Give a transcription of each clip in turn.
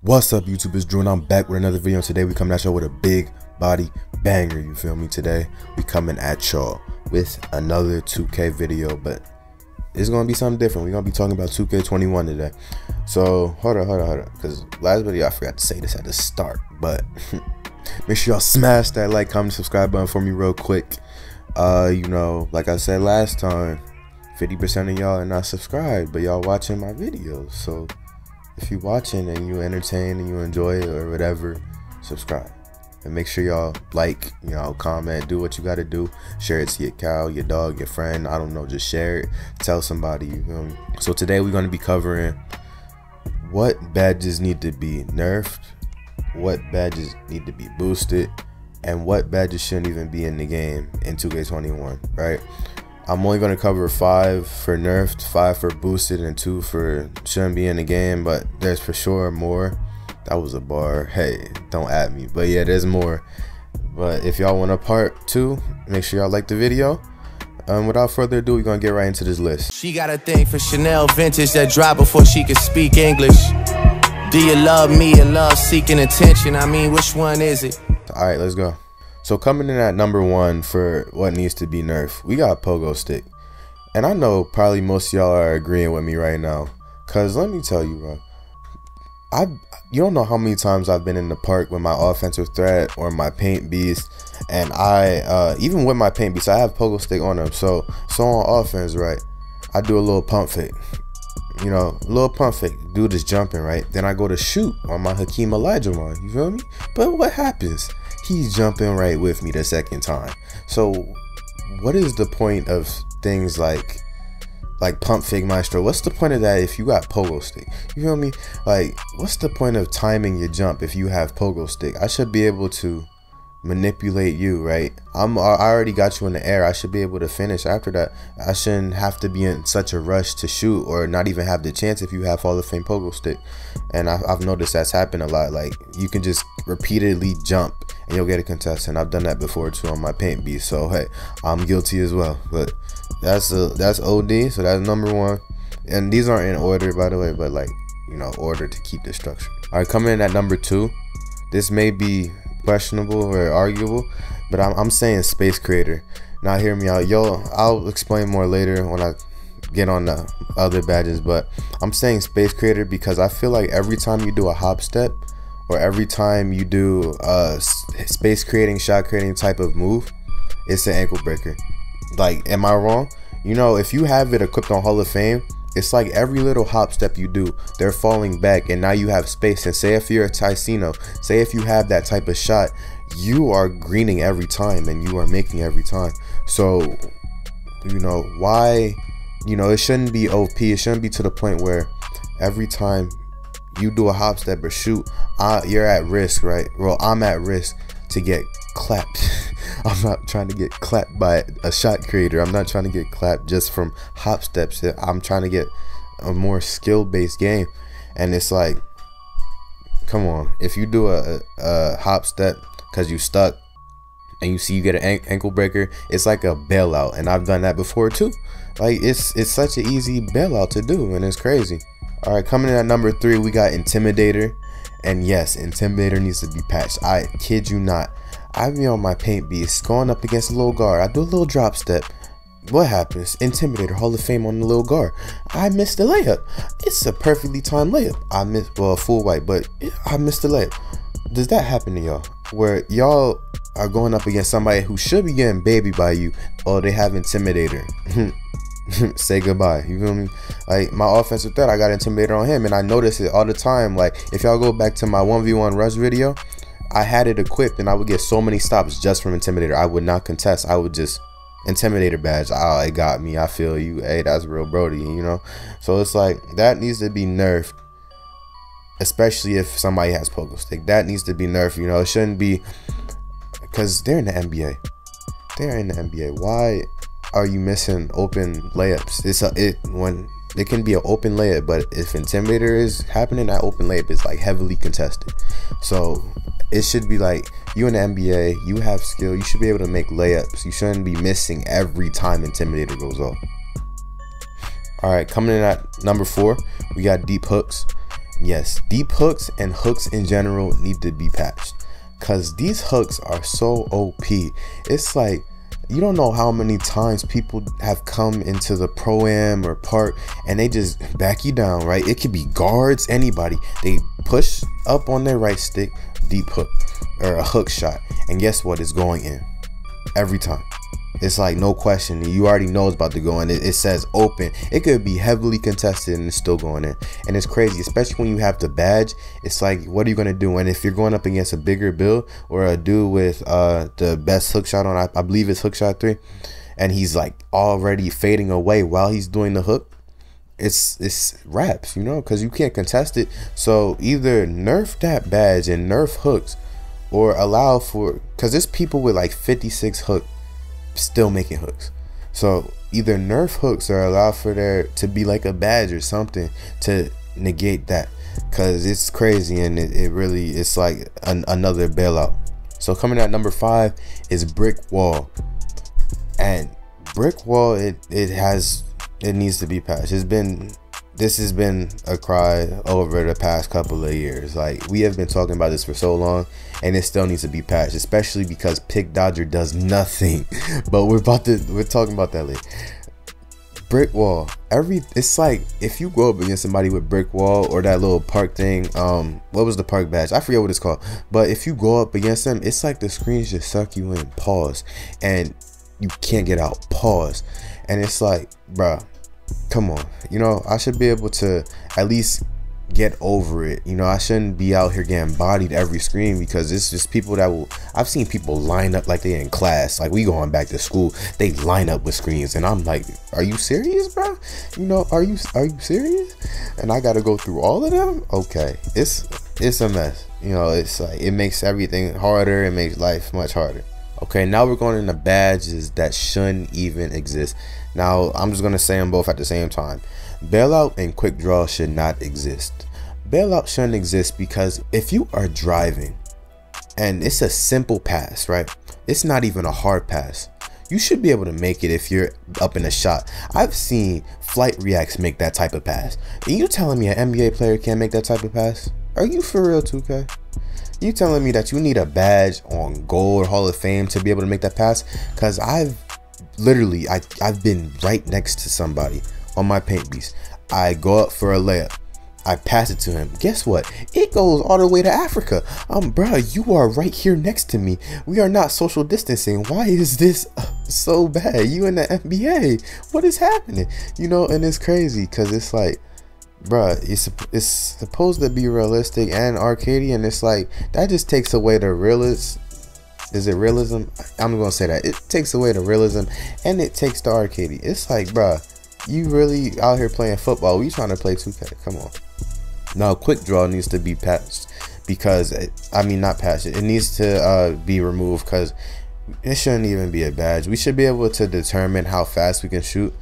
What's up, YouTube? It's Drew and I'm back with another video. Today we coming at y'all with a big body banger, you feel me? Today we coming at y'all with another 2K video, but it's gonna be something different. We're gonna be talking about 2K21 today. So hold up, because last video I forgot to say this at the start, but make sure y'all smash that like, comment, subscribe button for me real quick. You know, like I said last time, 50% of y'all are not subscribed, but y'all watching my videos. So if you watching and you entertain and you enjoy it or whatever, subscribe and make sure y'all like, you know, comment, do what you got to do. Share it to your cow, your dog, your friend, I don't know, just share it, tell somebody, you feel me? So today we're going to be covering what badges need to be nerfed, what badges need to be boosted, and what badges shouldn't even be in the game in 2K21, right? I'm only going to cover 5 for nerfed, 5 for boosted, and 2 for shouldn't be in the game, but there's for sure more. That was a bar. Hey, don't at me. But yeah, there's more. But if y'all want a part 2, make sure y'all like the video. Without further ado, we're going to get right into this list. She got a thing for Chanel vintage that dropped before she could speak English. Do you love me or love seeking attention? I mean, which one is it? Alright, let's go. So coming in at number 1 for what needs to be nerfed, we got Pogo Stick. And I know probably most of y'all are agreeing with me right now, cause let me tell you, bro, you don't know how many times I've been in the park with my offensive threat or my paint beast, and I even with my paint beast I have Pogo Stick on them. So on offense, right, I do a little pump fake, you know, a little pump fake, dude is jumping, right, then I go to shoot on my Hakeem Olajuwon, you feel me? But what happens? He's jumping right with me the second time. So what is the point of things like pump fake maestro? What's the point of that if you got Pogo Stick? You feel me? Like, what's the point of timing your jump if you have Pogo Stick? I should be able to manipulate you, right? I already got you in the air. I should be able to finish after that. I shouldn't have to be in such a rush to shoot or not even have the chance if you have Hall of Fame Pogo Stick. And I've noticed that's happened a lot. Like, you can just repeatedly jump and you'll get a contest, and I've done that before too on my paint beast. So hey, I'm guilty as well. But that's OD. So that's number 1. And these aren't in order, by the way, but like, you know, order to keep the structure. All right, coming in at number 2. This may be questionable or arguable, but I'm saying Space Creator. Now hear me out, yo. I'll explain more later when I get on the other badges, but I'm saying Space Creator because I feel like every time you do a hop step or every time you do a space creating, shot creating type of move, it's an ankle breaker. Like, am I wrong? You know, if you have it equipped on Hall of Fame, it's like every little hop step you do, they're falling back, and now you have space. And say if you're a TYCENO, say if you have that type of shot, you are greening every time and you are making every time. So, you know, why, you know, it shouldn't be OP. It shouldn't be to the point where every time you do a hop step or shoot, you're at risk, right? Well, I'm at risk to get clapped. I'm not trying to get clapped by a shot creator. I'm not trying to get clapped just from hop steps. I'm trying to get a more skill-based game. And it's like, come on, if you do a hop step because you stuck and you see you get an ankle breaker, it's like a bailout. And I've done that before too. Like, it's such an easy bailout to do, and it's crazy. All right, coming in at number 3, we got Intimidator. And yes, Intimidator needs to be patched. I kid you not. I be on my paint beast going up against a little guard. I do a little drop step. What happens? Intimidator, Hall of Fame on the little guard. I missed the layup. It's a perfectly timed layup. I missed, well, full white, but I missed the layup. Does that happen to y'all? Where y'all are going up against somebody who should be getting baby by you, or they have Intimidator? Say goodbye, you feel me? Like, my offensive threat, I got Intimidator on him, and I notice it all the time. Like, if y'all go back to my 1v1 rush video, I had it equipped and I would get so many stops just from Intimidator. I would not contest. I would just Intimidator badge. Oh, it got me. I feel you. Hey, that's real Brody, you know? So it's like, that needs to be nerfed, especially if somebody has Pogo Stick. That needs to be nerfed, you know? It shouldn't be, because they're in the NBA. They're in the NBA. Why are you missing open layups? When it can be an open layup, but if Intimidator is happening, that open layup is like heavily contested. So it should be like, you in the NBA, you have skill, you should be able to make layups. You shouldn't be missing every time Intimidator goes off. All right, coming in at number 4, we got deep hooks. Yes, deep hooks and hooks in general need to be patched, cause these hooks are so OP. It's like, you don't know how many times people have come into the Pro-Am or park and they just back you down, right? It could be guards, anybody. They push up on their right stick, deep hook or a hook shot, and guess what? It's going in every time. It's like no question. You already know it's about to go in. It says open. It could be heavily contested and it's still going in. And it's crazy, especially when you have the badge. It's like, what are you gonna do? And if you're going up against a bigger build or a dude with the best hook shot on, I believe it's hook shot 3, and he's like already fading away while he's doing the hook, it's raps, you know, because you can't contest it. So either nerf that badge and nerf hooks, or allow for, because there's people with like 56 hook still making hooks. So either nerf hooks or allow for there to be like a badge or something to negate that, because it's crazy and it really, it's like another bailout. So coming at number 5 is brick wall. And brick wall, it needs to be patched. This has been a cry over the past couple of years. Like, we have been talking about this for so long, and it still needs to be patched, especially because Pick Dodger does nothing. But we're talking about that later. Brick wall. It's like if you go up against somebody with brick wall or that little park thing, what was the park badge? I forget what it's called. But if you go up against them, it's like the screens just suck you in. Pause. And you can't get out. Pause. And it's like, bruh, come on, you know, I should be able to at least get over it. You know, I shouldn't be out here getting bodied every screen, because it's just people that will, I've seen people line up like they in class, like we going back to school, they line up with screens, and I'm like, are you serious, bro? You know, are you serious? And I gotta go through all of them? Okay, it's a mess. You know, it's like, it makes everything harder, it makes life much harder. Okay, now we're going into badges that shouldn't even exist. Now, I'm just going to say them both at the same time. Bailout and quick draw should not exist. Bailout shouldn't exist because if you are driving and it's a simple pass, right? It's not even a hard pass. You should be able to make it if you're up in a shot. I've seen Flight Reacts make that type of pass. Are you telling me an NBA player can't make that type of pass? Are you for real, 2K? You telling me that you need a badge on Gold Hall of Fame to be able to make that pass? Because I've been right next to somebody on my paint beast. I go up for a layup, I pass it to him. Guess what? It goes all the way to Africa. Bro, you are right here next to me. We are not social distancing. Why is this so bad? You in the NBA? What is happening? You know, and it's crazy because it's like, bruh, it's supposed to be realistic and arcadey, and it's like that just takes away the realism. Is it realism? I'm gonna say that it takes away the realism and it takes the arcadey. It's like, bruh, you really out here playing football? We trying to play 2K? Come on. Now, quick draw needs to be patched because not patched. It needs to be removed because it shouldn't even be a badge. We should be able to determine how fast we can shoot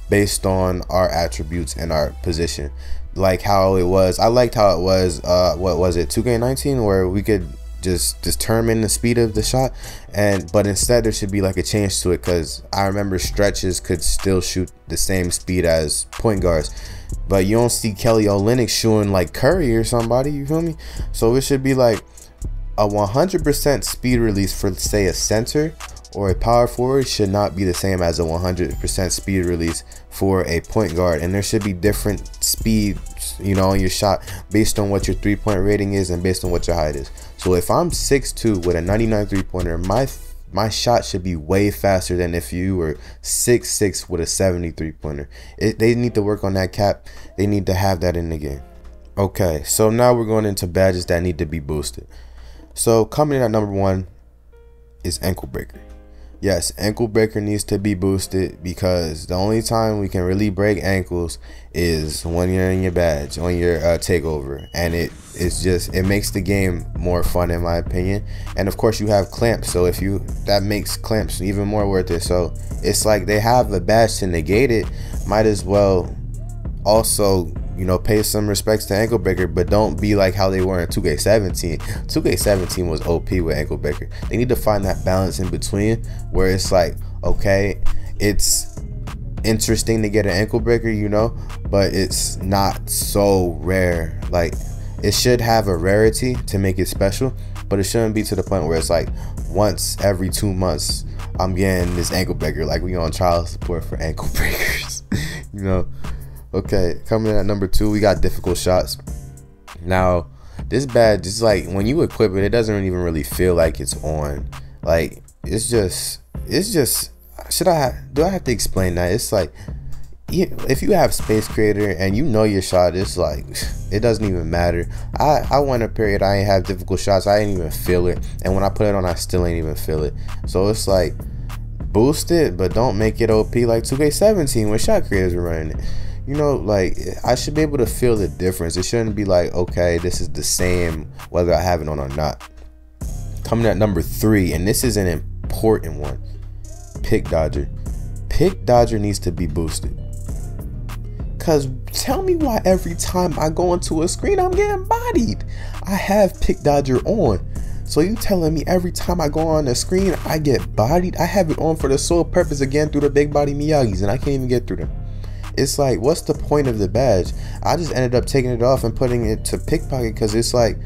based on our attributes and our position, like how it was. I liked how it was, what was it, 2K19, where we could just determine the speed of the shot, but instead there should be like a change to it, because I remember stretches could still shoot the same speed as point guards, but you don't see Kelly Olynyk shooting like Curry or somebody, you feel me? So it should be like a 100% speed release for, say, a center or a power forward should not be the same as a 100% speed release for a point guard, and there should be different speeds, you know, on your shot based on what your 3-point rating is and based on what your height is. So if I'm 6'2" with a 99 3-pointer, my shot should be way faster than if you were 6'6" with a 70 3-pointer. They need to work on that cap. They need to have that in the game. Okay, so now we're going into badges that need to be boosted. So coming in at number 1 is ankle breaker. Yes, ankle breaker needs to be boosted because the only time we can really break ankles is when you're in your badge, on your takeover, and it makes the game more fun, in my opinion. And of course you have clamps, so that makes clamps even more worth it. So it's like they have a badge to negate it, might as well also, you know, pay some respects to ankle breaker, but don't be like how they were in 2K17. 2K17 was OP with ankle breaker. They need to find that balance in between where it's like, okay, it's interesting to get an ankle breaker, you know, but it's not so rare. Like, it should have a rarity to make it special, but it shouldn't be to the point where it's like once every 2 months I'm getting this ankle breaker. Like, we on child support for ankle breakers. You know. Okay, coming in at number 2, we got difficult shots. Now, this badge, just like when you equip it, it doesn't even really feel like it's on. Like, it's just do I have to explain that? It's like, if you have Space Creator and you know your shot, it's like, it doesn't even matter. I went a period I ain't have difficult shots, I didn't even feel it, and when I put it on, I still ain't even feel it. So it's like, boost it, but don't make it OP like 2K17 when shot creators were running it. You know, like, I should be able to feel the difference. It shouldn't be like, okay, this is the same whether I have it on or not. Coming at number 3, and this is an important one. Pick Dodger. Pick Dodger needs to be boosted. Cause tell me why every time I go into a screen I'm getting bodied. I have Pick Dodger on. So you telling me every time I go on the screen I get bodied? I have it on for the sole purpose of getting through the big body Miyagis and I can't even get through them. It's like, what's the point of the badge? I just ended up taking it off and putting it to pickpocket because it's like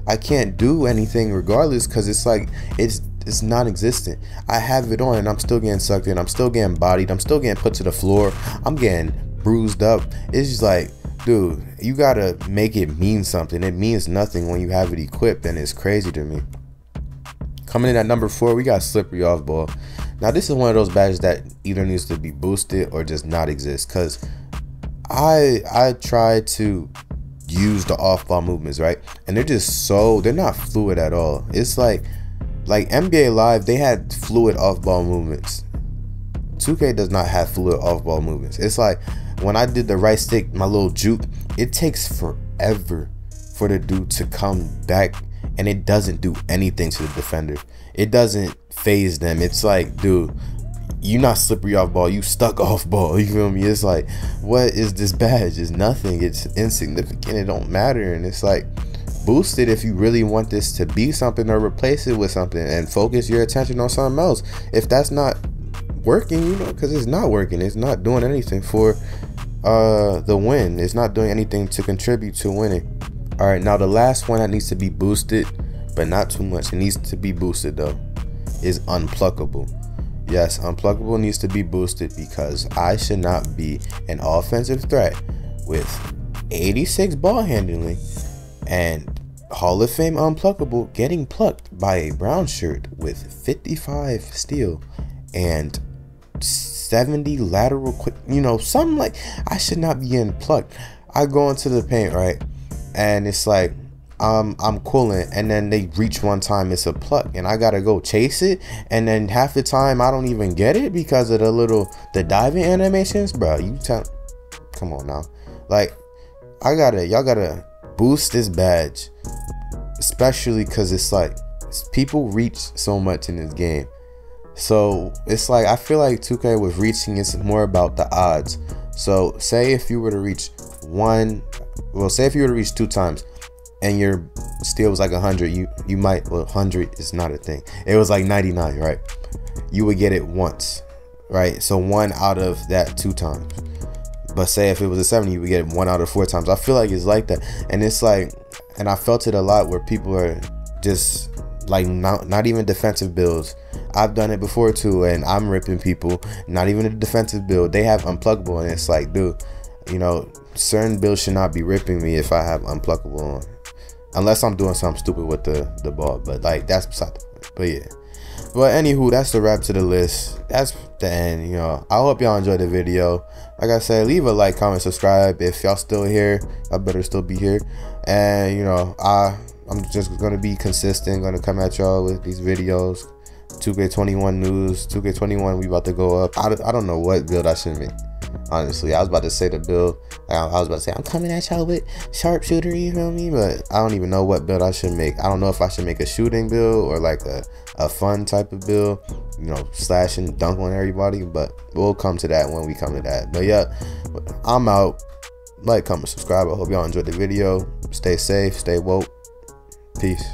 I can't do anything regardless, because it's like it's non-existent. I have it on and I'm still getting sucked in, I'm still getting bodied, I'm still getting put to the floor, I'm getting bruised up. It's just like, dude, you gotta make it mean something. It means nothing when you have it equipped, and it's crazy to me. Coming in at number 4, we got Slippery Off Ball. Now this is one of those badges that either needs to be boosted or just not exist, because I tried to use the off ball movements, right, and they're not fluid at all. It's like NBA Live, they had fluid off ball movements. 2K does not have fluid off ball movements. It's like when I did the right stick, my little juke, it takes forever for the dude to come back, and it doesn't do anything to the defender. It doesn't phase them. It's like, dude, you not slippery off ball, you stuck off ball. You feel me? It's like, what is this badge? It's nothing. It's insignificant. It don't matter. And it's like, boost it if you really want this to be something, or replace it with something and focus your attention on something else. If that's not working, you know, because it's not working, it's not doing anything for the win. It's not doing anything to contribute to winning. All right, now the last one that needs to be boosted, but not too much, it needs to be boosted though, is Unpluggable. Yes, Unpluggable needs to be boosted, because I should not be an offensive threat with 86 ball handling and Hall of Fame Unpluggable getting plucked by a brown shirt with 55 steal and 70 lateral quick, you know, something like, I should not be getting plucked. I go into the paint, right, and it's like, I'm cooling, and then they reach one time, it's a pluck, and I gotta go chase it, and then half the time I don't even get it because of the diving animations. Bro, come on now, like, y'all gotta boost this badge, especially because it's like, people reach so much in this game. So it's like, I feel like 2K with reaching is more about the odds. So say if you were to reach say if you were to reach 2 times and your steal was like 100, you might, well, 100 is not a thing, it was like 99, right? You would get it once, right? So 1 out of that 2 times. But say if it was a 70, you would get it 1 out of 4 times. I feel like it's like that. And it's like, and I felt it a lot where people are just like not even defensive builds. I've done it before too, and I'm ripping people, not even a defensive build, they have Unpluggable, and it's like, dude, you know, certain builds should not be ripping me if I have Unpluggable on, unless I'm doing something stupid with the ball, but like, that's beside the point. But yeah, but anywho, that's the wrap to the list. That's the end. You know, I hope y'all enjoyed the video. Like I said, leave a like, comment, subscribe. If y'all still here, I better still be here. And you know, I'm just gonna be consistent, gonna come at y'all with these videos. 2K21 news, 2K21, we about to go up. I don't know what build I should make, honestly. I was about to say the build, I was about to say I'm coming at y'all with sharpshooter, you feel me? But I don't even know what build I should make. I don't know if I should make a shooting build or like a fun type of build, you know, slash and dunk on everybody. But we'll come to that when we come to that. But yeah, I'm out. Like, comment, subscribe. I hope y'all enjoyed the video. Stay safe, stay woke. Peace.